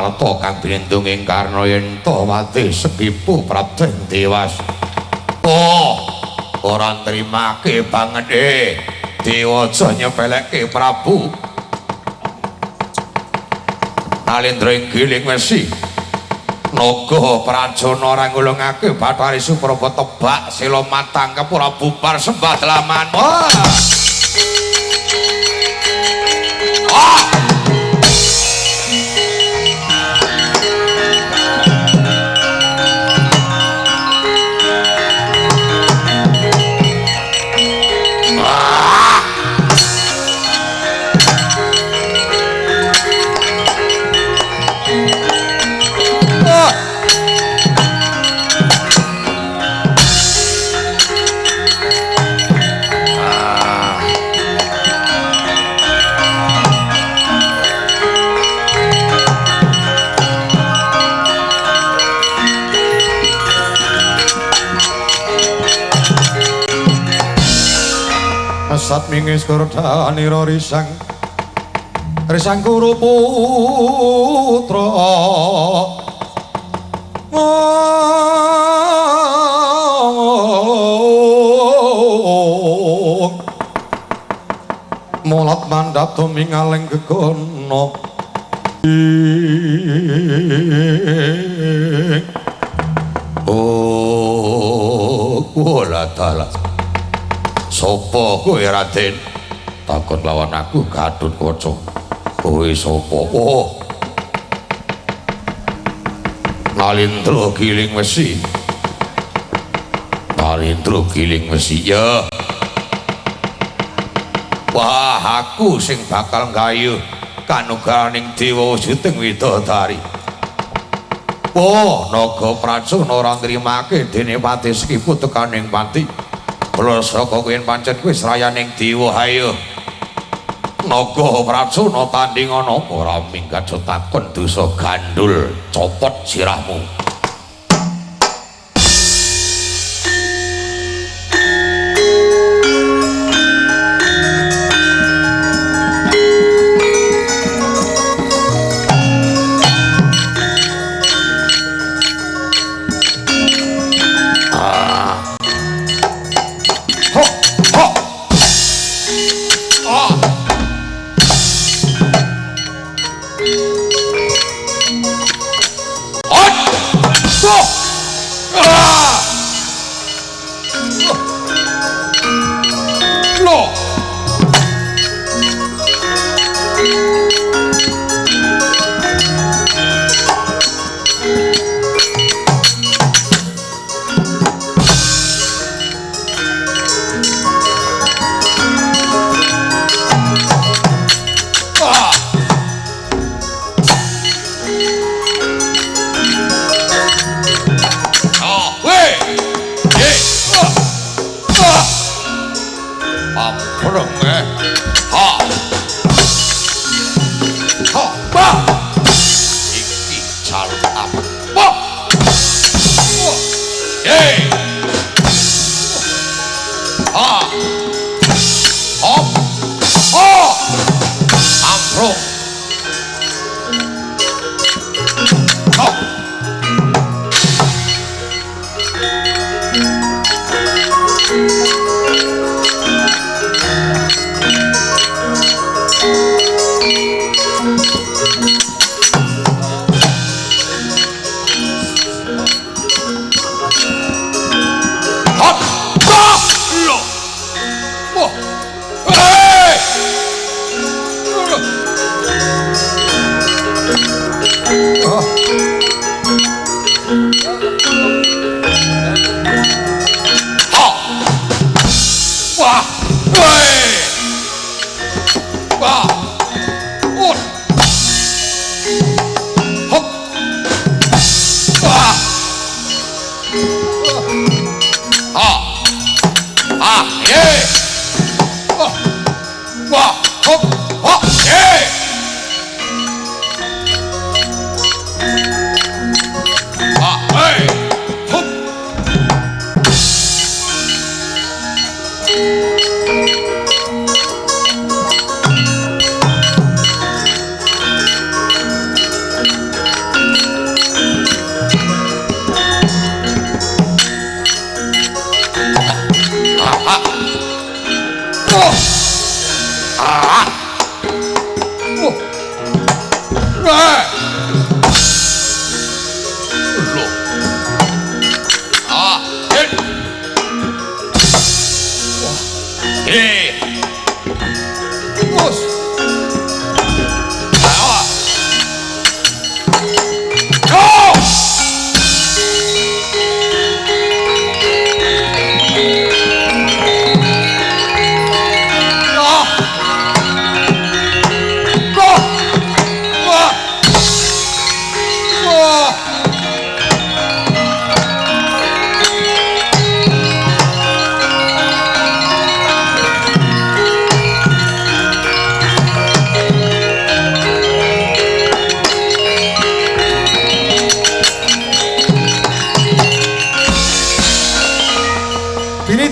warta kang binendung ing karna yen to mati sekipu prabden dewas. Oh, ora nrimake banget dewa aja nyepelekke Prabu. Nalendra ing giling wesi naga prajana ora ngulungake Bathari Supraba tebak sila matang kepura bubar sembah dalaman. Sat mingis kurdanira risang Kuru putra mulat mandap tumingaleng gegono kula dalah sapa kowe Raden? Takut lawan aku Gatotkaca. Kowe sapa? Oh. Nalendra giling wesi. Nalendra giling wesi ya. Wah, aku sing bakal nggayuh kanugaraning dewa wujuding widodari. Oh, naga prajana ora nrimake dene pati sekipu tekaning pati. Kula saka kuwi pancen wis rayaning dewa hayo. Naga prajana tandingana ora minggat takon dosa gandul copot sirahmu.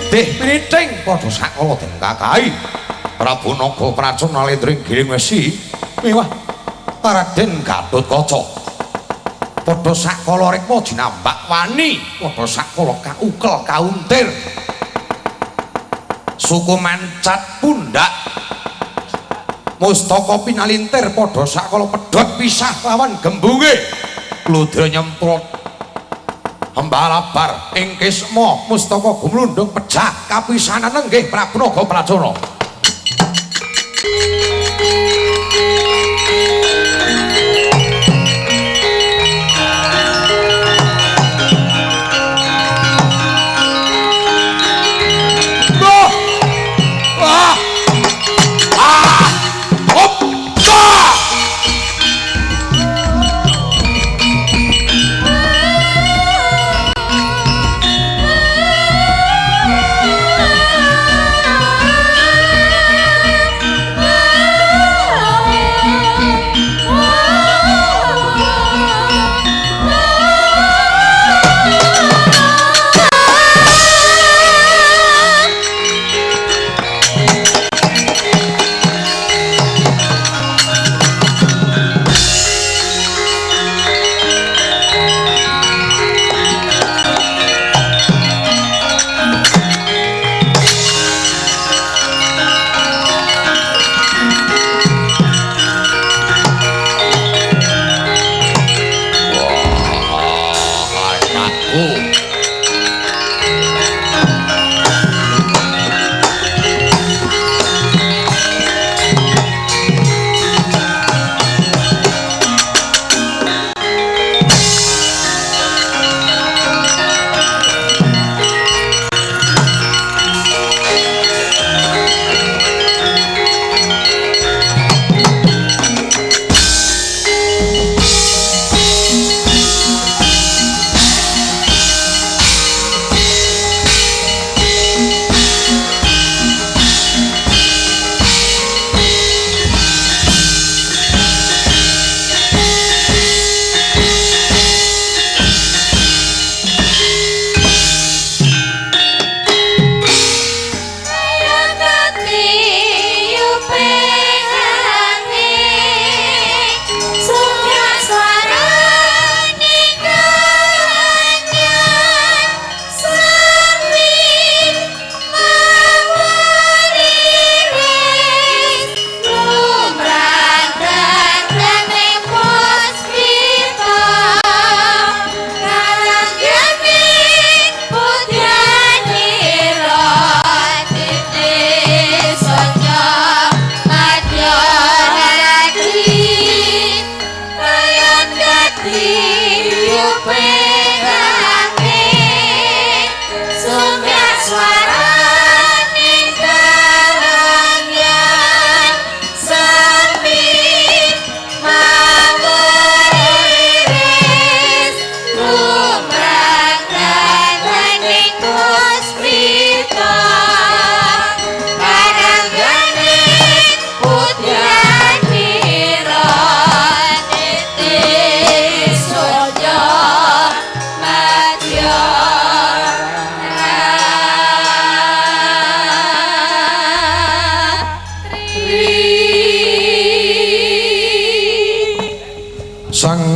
idih piniting padha sakala den kakahi Prabu Naga Pracun Nalendring Giring Wesi miwah Raden Gatotkaca padha sakala rikma jinambak wani padha sakala kaukel kauntir suku mancat pundak mustaka pinalintir padha sakala pedhot pisah lawan gembunge ludra nyemprot hembalabar ing kisma mustaka gumlundung pejah kapisanan nggih Prabu Naga Pracuna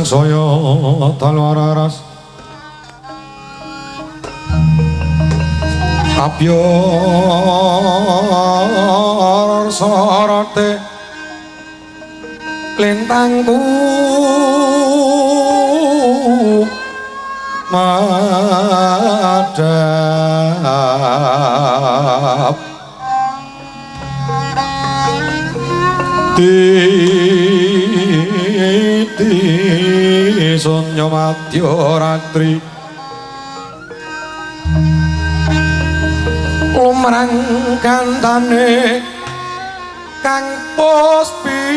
saya talwararas abyor sorate lintangku madhap Sunya Madya Ratri lumrang kantane kang puspita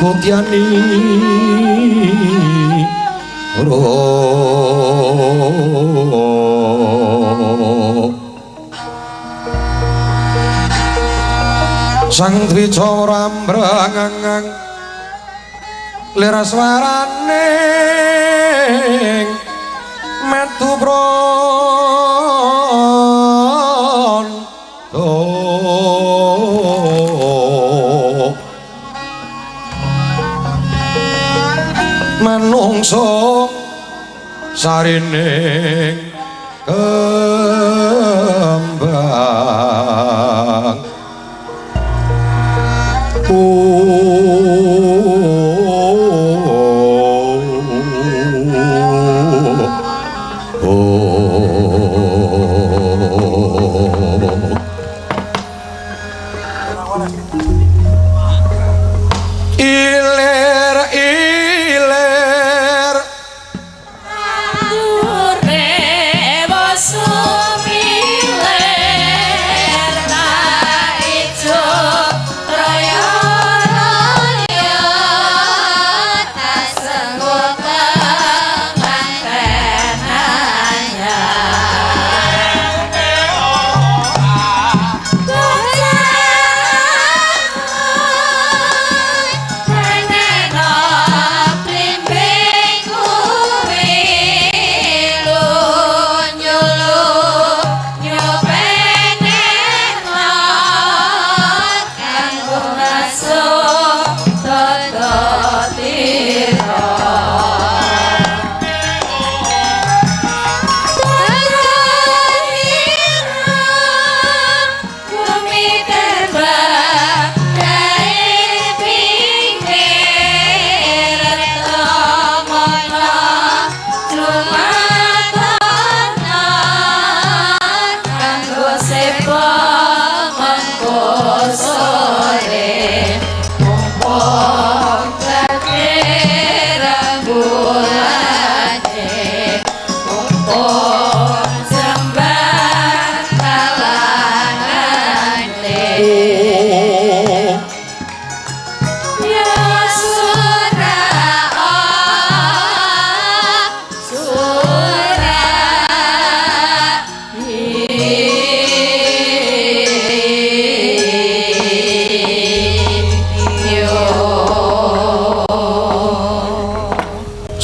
Kutyani ro sang dwicara mbrangang liraswarane metu pronto manungsa sarining kembang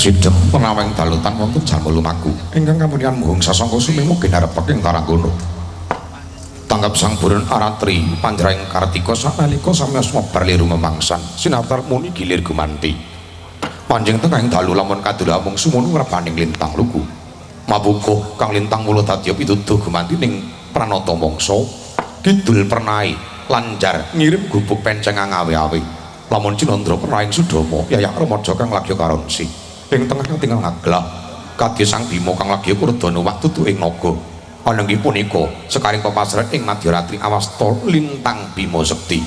Sidhem penaweng dalutan wonten jalma lumaku ingkang kamulian muhung sasangka sumemu ginarepaking Karanggono. Tanggap sang buron Aratri panjraing Kartika sanalika sami asma barliru memangsan sinartar muni gilir gumanti. Panjing tengahing dalu lamun kadula mung sumono ngrepaning lintang lugu. Mabukuh kang lintang mula dadya pituduh gumanti ning pranata mangsa kidul pernai lanjar ngirim gubuk penceng ngawe-awe. Lamun Cinandra pernahing Sudama yayak remaja kang lagya karonsi. Ing tengah tinggal ngaglah kadya sang Bima kang lagi kurdana waktu tuing naga ananging punika sekaring pepasret ing Madyaratri awasta lintang Bima sekti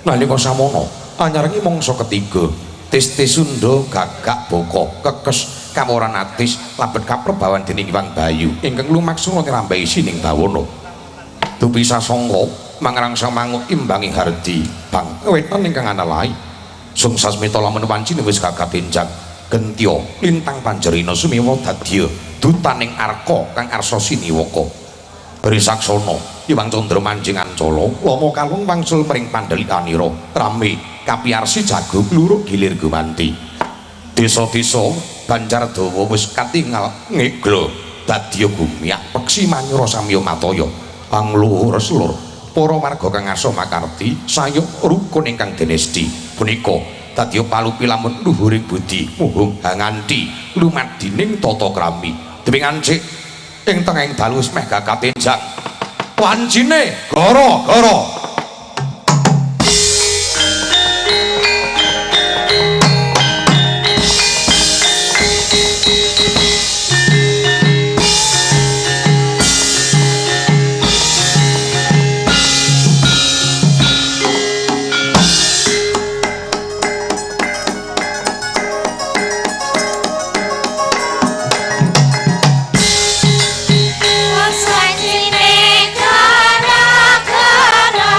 nalika samono anyarengi mangsa ketiga Tisti Sunda gagak boko kekes kamoran atis labet kaprebawan dening Hyang Bayu ingkang lumaksana nirambahi sining bawana dupi sasangka mangrangsa mangu imbangi hardi bang wetan ingkang ana lae sung sasmita lamun wancine wis gagap enjang Gentya lintang Panjerina sumiwa dadya dutaning Arka kang arsa siniwaka. Barisaksana Hyang Candra manjing Ancala lama kalung wangsul mring pandhelikanira rame kapiarsi jago kluruk gilir gumanti. Desa-desa Banjardawa wis katingal ngegla dadya gumiyak peksi manyura samya mataya. Angluhur-lur para warga kang arsa makarti sayuk rukun ingkang dinesti punika dadya palupi lamun luhuring budi muhung hanganti lumadining tata krami dening ancik ing tengahing dalu meh gagatenjang wancine gara-gara Gara-gara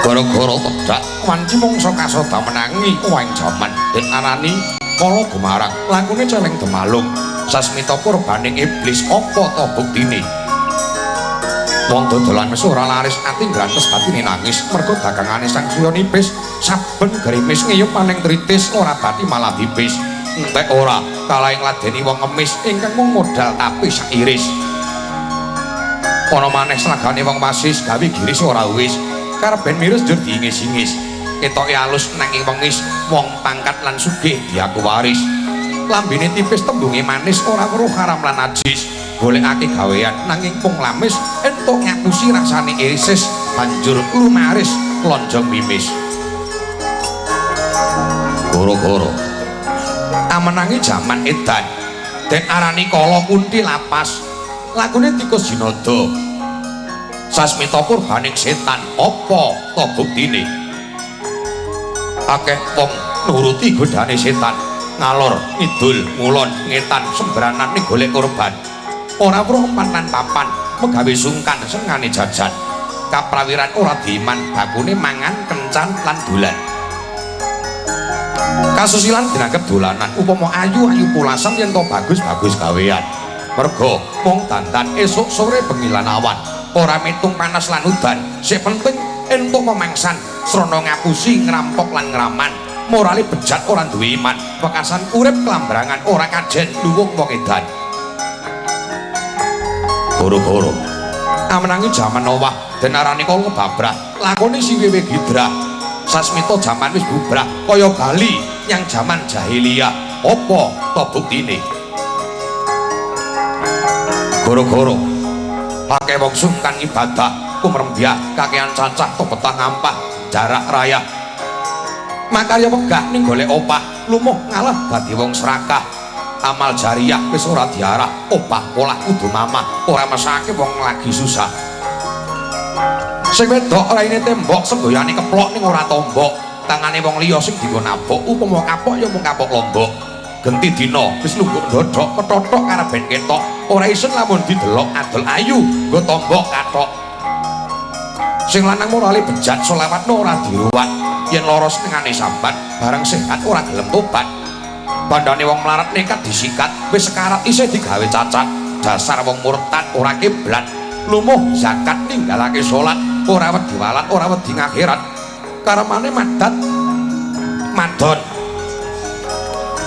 gara-gara tedak wanci mangsa kasoda menangi ing jaman den arani kala gumarang lakune celeng demalung sasmita kurbaning iblis apa ta buktine wong dodolan wis ora laris ati ngrantes batine nangis merga dagangane sang Surya nipis saben gerimis ngiyup maning tritis ora bati malah dipis entek ora kalaing ladeni wong ngemis ingkang mung modal tapi sak iris ana maneh slagane wong wasis gawe giris ora wis karben mirus njur diingis-ingis ketoke alus nanging wengis wong pangkat lan sugih diaku waris lambene tipis tembunge manis ora weruh haram lan najis golekake gawean nanging pung lamis entuk ngapusi rasane irisis banjur lumaris lonjong mimis goro-goro amenangi jaman edan den arani kala kunti lapas lakune tikus jinada sasmita kurbaning setan apa ta buktine akeh wong nuruti godane setan ngalor ngidul ngulon ngetan sembranan ning golek korban ora weruh panan papan megawe sungkan sengane jajan kaprawiran ora diiman bakune mangan kencan lan dolan kasusilan dinanggep dolanan upama ayu-ayu pulasem yen to bagus-bagus gawean merga mung dandan esuk sore bengilan awan ora mitung panas lan udan sing penting entuk memangsan srana ngapusi ngrampok lan ngraman morale bejat ora duwe iman wekasan urip kelambrangan ora kajen luwung wong edan goro-goro amenangi jaman Noah den arani kala babrah lakone siwewe gidra sasmita jaman wis bubrah kaya bali yang jaman jahiliyah apa ta buktine goro-goro pakai wong sungkan ibadah kumrembyah kakean cacah topetang ngampah jarak raya makarya megah ning golek opah lumuh ngalah dadi wong serakah amal jariyah wis ora diarah opah polah kudu mamah ora mesake wong lagi susah sing wedok raine tembok semboyane keplok ning ora tombok tangane wong liya sing dienggo nabok upama kapok ya mung kapok lombok genti dina wis lungguk ndodok ketothok kareben ketok ora isin lamun didelok adol ayu nggo tombok kathok sing lanang morale bejat selawat ora diruwat yen lara senengane sambat bareng sehat ora gelem tobat bandane wong melarat nekat disikat wis sekarat isih digawe cacat dasar wong murtad ora kiblat lumuh zakat ninggalake salat ora wedi walat ora wedi ngakhirat karemane madat madon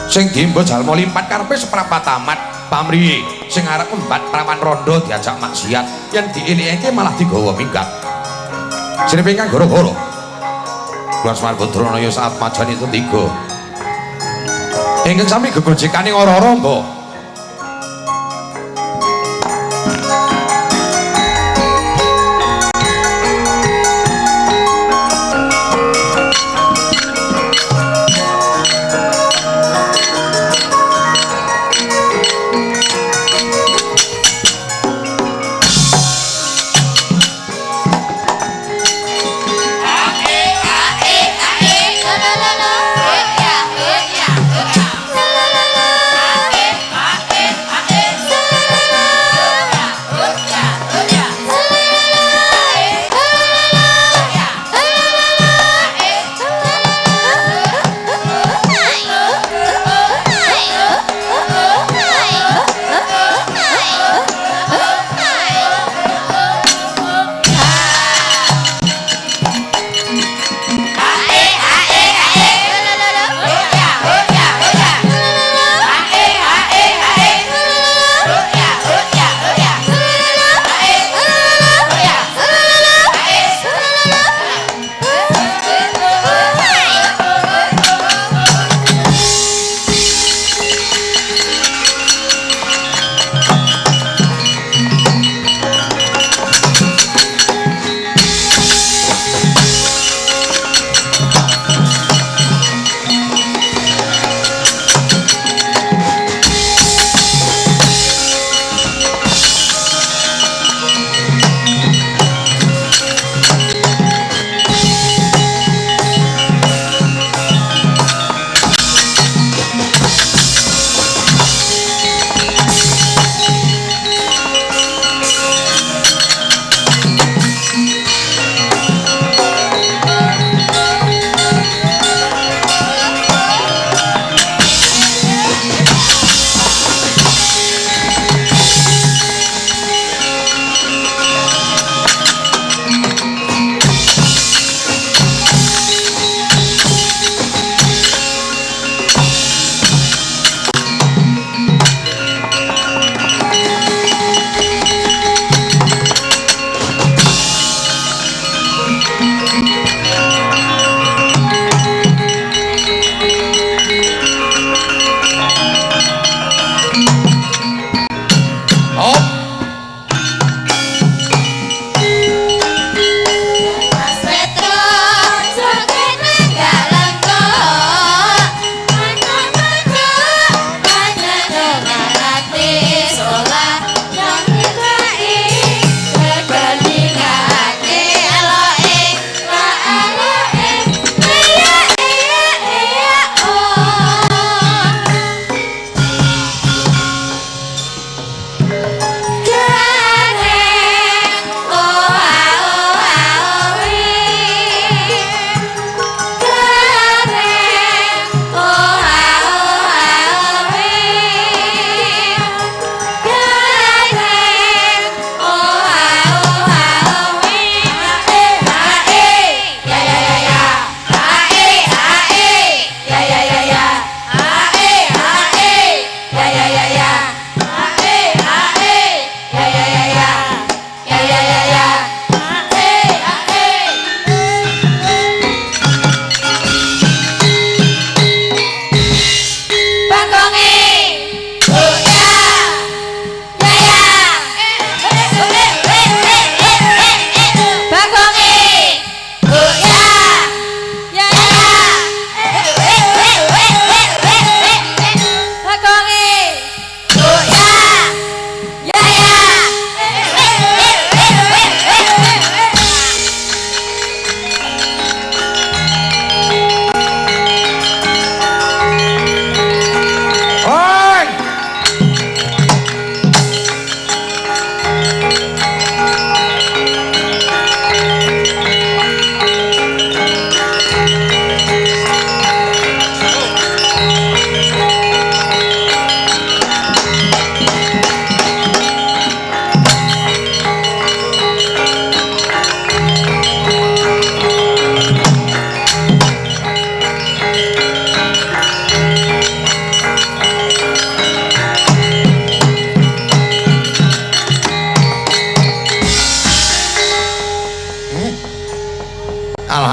sing diembo jalma limpat karepe seprapat tamat pamriye sing arep embat prawan rondo diajak maksiat yen diilikake malah digawa minggat jenenge kang goro-goro kula Smarbadrana ya saat majan itu tiga ingkang sami gegojekane ora-ora mbok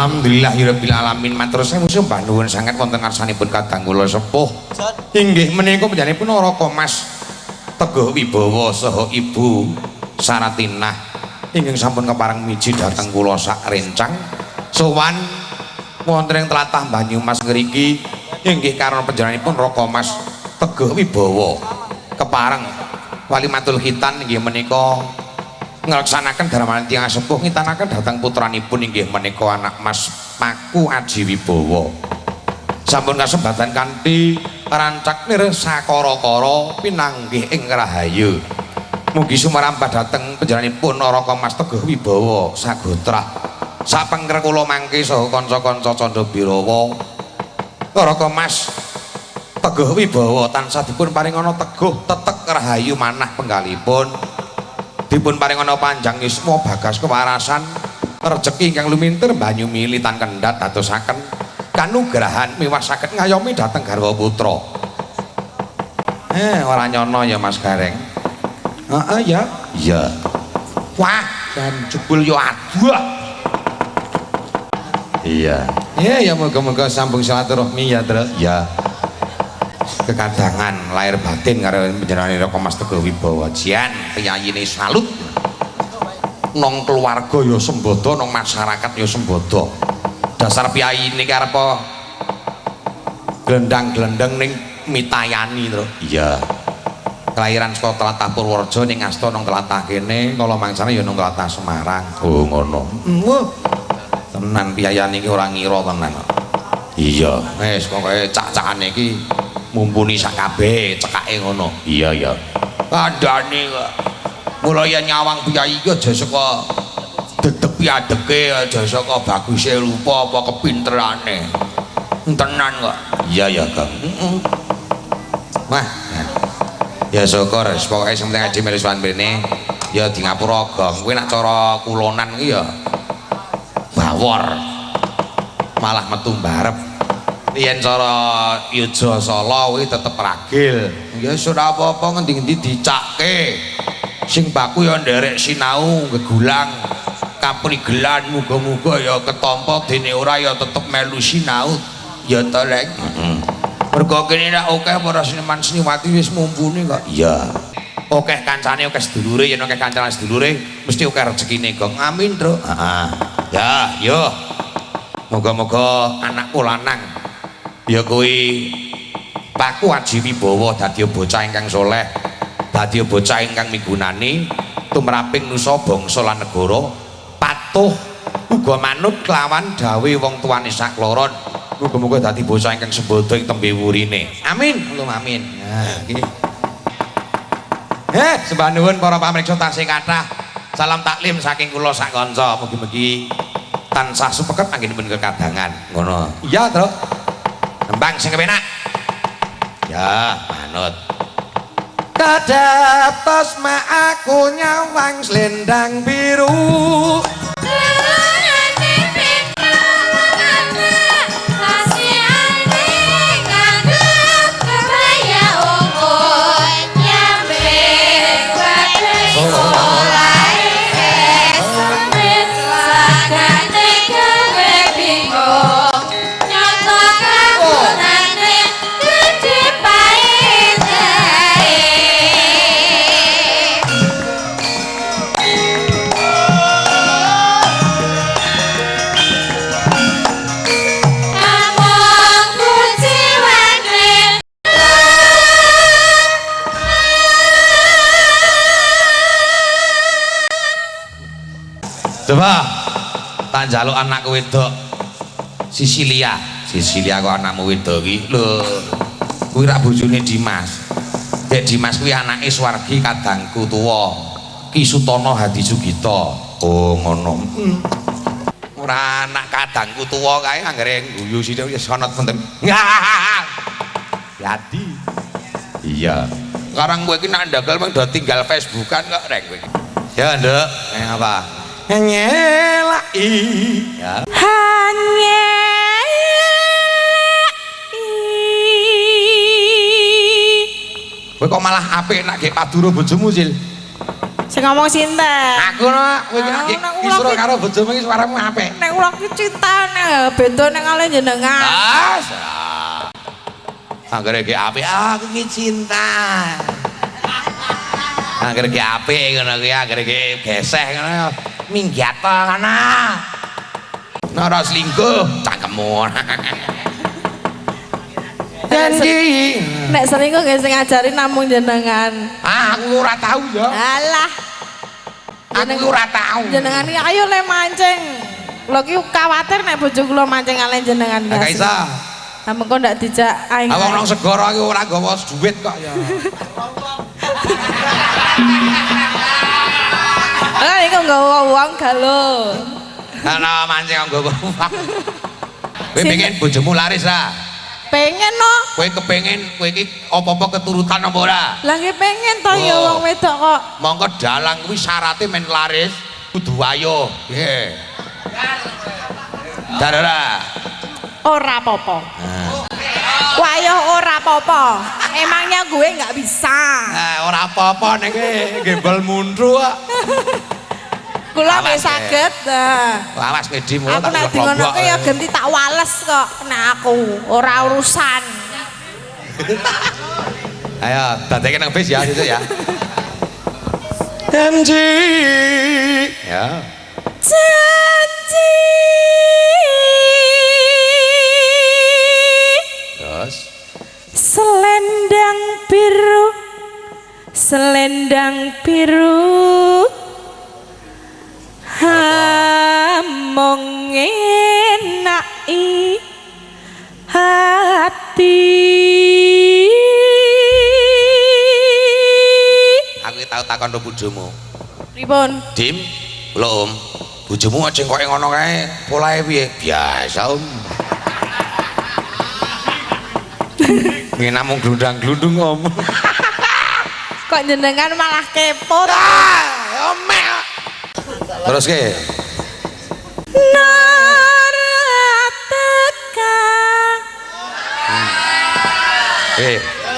Alhamdulillahirabbil alamin. Matur sembah sembah nuwun sanget wonten ngarsanipun kadang kula sepuh. Inggih menika panjenenganipun Raka Mas Teguh Wibowo saha Ibu Saratinah ingkang sampun kepareng miji dhateng kula sak rencang sowan wonten ing tlatah Banyumas ngriki inggih karana panjenenganipun Raka Mas Teguh Wibowo kepareng Walimatul Khitan inggih menika nglaksanaken darmaning tiyang sepuh ngitanaken dhateng putranipun inggih menika anak Mas Paku Aji Wibowo. Sampun kasebatan kanthi rancak nir sakara-kara pinanggih ing rahayu. Mugi sumrambah dhateng panjenenganipun Raka Mas Teguh Wibowo sagotra. Sapengker kula mangke saha kanca-kanca Candra Birawa. Raka Mas Teguh Wibowo tansah dipun paringana teguh tetek rahayu manah penggalipun. Dipun paringana panjang yuswa bagas kewarasan rejeki ingkang lumintir banyu mili tan kendhat dadosaken kanugrahan miwah saged ngayomi dhateng garwa putra. Ora nyono ya Mas Gareng. Heeh ya. Iya. Wah, jan jebul yo aduh. Iya. Ya moga-moga sambung silaturahmi ya, Tru. Ya. Kekadangan lahir batin karo panjenengan Raka Mas Teguh Wibowo jian piyayine salut nang keluarga ya sembodo nang masyarakat ya sembodo dasar piyayine karep glendang-glendeng ning mitayani to iya kelahiran saka tlatah Purworejo ning asta nang tlatah kene kala mangsane ya nang tlatah Semarang oh ngono tenan piyayane iki ora ngira tenan iya wis pokoke cak-cakane iki mumpuni sak kabeh cekake ngono. Iya ya. Kandhane kok. Mula yen nyawang piyai iki aja saka dedeg piadeke, aja saka baguse rupa apa kepinterane. Tenan kok. Iya ya, Kang. Wah. Ya syukur, pokoke sing penting aja melu sowan mrene ya di ngapura Gong. Kuwi nek cara kulonan iki ya bawor. Malah metu mbarep. Yen cara Yuja Sala kuwi tetep ragil. Ya ora apa-apa ngendi-endi dicakke. Sing baku ya nderek sinau gegulang kaprigelan muga-muga ya ketampa dene ora ya tetep melu sinau. Ya to Lek. Heeh. Mergo kene nek akeh para seniman seniwati wis mumpuni kok. Iya. Akeh kancane akeh sedulure yen akeh kancane sedulure mesti akeh rezekine Gong. Amin, Truk. Heeh. Ya, yo. Moga-moga anakku lanang ya kuwi Paku Aji Wibowo dadi bocah ingkang saleh, dadi bocah ingkang migunani tumraping nusa bangsa lan negara, patuh uga manut kelawan dawuh wong tuane sakloron. Muga-muga dadi bocah ingkang sembodo ing tembe wurine. Amin. Allahumma amin. Nah, iki. Sembah nuwun para pamriksa tasih kathah. Salam taklim saking kula sak kanca. Mugi-mugi tansah supeket anggenipun kekadangan. Ngono. Iya, Truk. Nembang sing kepenak. Ya, manut. Kadatos mak aku nyawang slendang biru. Coba tak njaluk anakku wedok Sisilia kok anakmu wedok iki lho kuwi rak bojone Dimas. Dek Dimas kuwi anake Swargi kadangku tuwa Ki Sutono Hadi Sugito. Oh ngono. Ora anak kadangku tuwa kae anggere guyu sithik wis ana wonten. Hadi. Iya. Sekarang kowe iki nak ndagel mung do tinggal Facebookan kok rek kowe. Ya, Nduk. Apa? Nyelaki ya. Kowe kok malah apik nak gek padura bojomu, Sil? Sing ngomong sinten? Aku no, kowe iki isra karo bojomu iki suaramu apik. Nek kula ki cintane beda nek kalian jenengan. Anggere iki apik, aku iki cinta. Anggere iki apik ngono kuwi, anggere iki geseh ngono. Minggat to kana. Ora selingkuh, cangkemmu. Janji. Nek selingkuh nggih sing ngajari namung jenengan. Aku ora tahu ya. Alah. Aku ora tahu. Jenengan iki ayo le mancing. Lho ki kuwatir nek bojo kula mancing kalian jenengan. Gak isa. Lah mengko ndak dijak aing. Wong nang segara iki ora gawa duit kok ya. Ah iku nggawa uang galo. Ana mancing nggawa uang. Kowe pengen bojomu laris ra? Pengen no. Kowe kepengin kowe iki apa-apa keturutan apa ora? Lah nggih pengen to ya wong wedok kok. Mongko dalang kuwi syaratnya men laris kudu ayo. Nggih. Darara. Ora apa-apa. Wayah ora apa-apa. Emangnya gue nggak bisa. Ora apa-apa nek gembel mundu kok. Kula wis saged. Awas medimu aku nek dingono ya ganti tak wales kok nek aku ora urusan. Ayo, dadeke nang bis ya situ ya. Janji. Ya. Janji. Terus selendang biru. Selendang biru. Mong enaki hati. Aku tau takon karo bojomu. Pripun? Dim, lho Om. Bojomu aja kok ngono kae, polahe piye? Biasa Om. Nggih namung glundang-glundung Om. Kok jenengan malah kepo? Omek. Terus ke? Narateka.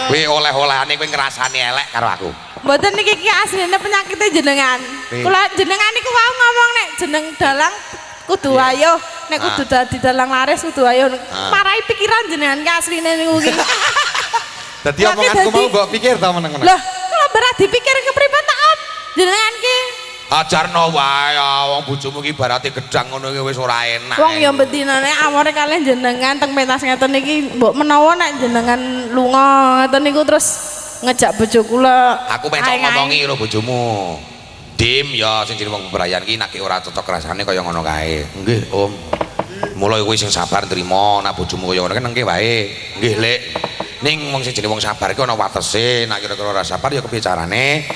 Kowe oleh-olehane kowe ngrasani elek karo aku. Mboten niki ki asline penyakite jenengan. Kula jenengan niku wau ngomong nek jeneng dalang kudu ayo, nek kudu dadi dalang laris kudu ayo. Marai pikiran jenengan ki asline niku ki. Dadi omonganku mau mbok pikir ta meneng-meneng. Lah, kula berat dipikir kepriben ta Om? Jenengan ki Ajarno wae wong bojomu ki ibarate gedang ngono ki wis ora enak. wong ya betinane amore kalian jenengan teng pentas ngeten iki mbok menawa nek jenengan lunga ngeten niku terus ngejak bojo kula. Aku pengen ngomongi karo bojomu. Dim ya sing jeneng wong bebrayan ki nek ora cocok rasane kaya ngono kae. Nggih, Om. Mulai kowe sing sabar nrimo nek bojomu kaya ngono kan nengke wae. Nggih, Lek. Ning wong sing jeneng wong sabar ki ana watese, nek kira-kira ora sabar ya kepiye carane?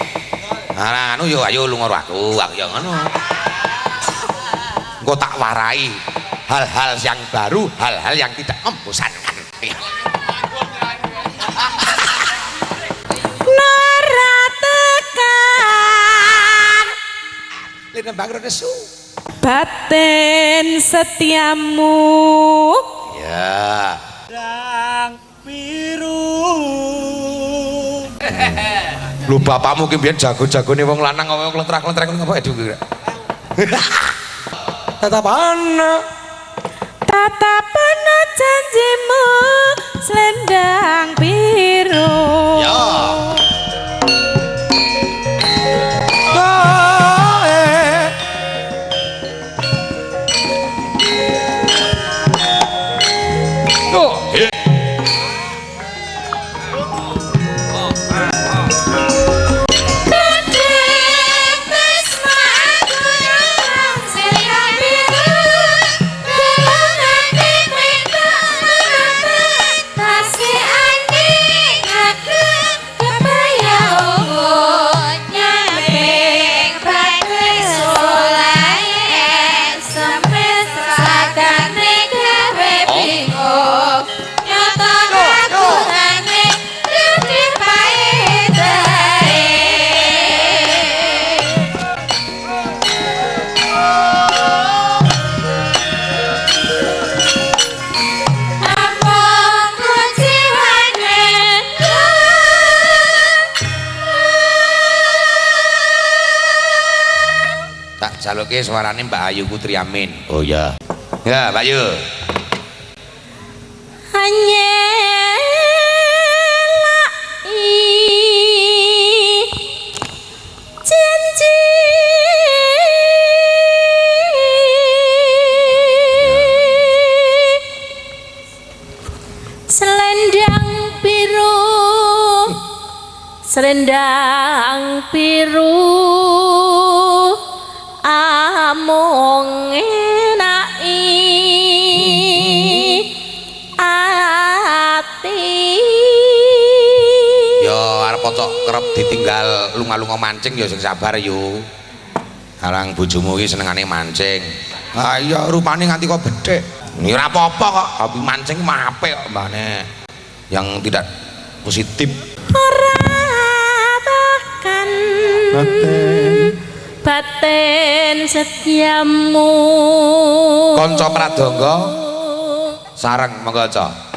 Nah, anu yo ayo lunga aku ya ngono. Engko tak warai hal-hal yang baru, hal-hal yang tidak membosankan. Naratekan Lene Bang Resu. batin setiamu. Ya. Dang biru. Lu bapakmu ki mbiyen jago-jagone wong lanang kok klentrak-klentrek ngono apa eduk kira. Tatapan janjimu selendang biru. Ya. saluke suarane Mbak Ayu Putri Amin. Oh ya. Ya, Mbak Ayu. Janji selendang biru amung enai ati yo arep cocok kerep ditinggal lunga-lunga mancing yo sing sabar yo arang bojomu iki senengane mancing ah iya rupane nganti kok bedhek ya ora apa-apa kok hobi mancing mah apik kok mbane yang tidak positif ora bahkan batin setiamu kanca pradangga sareng monggo aja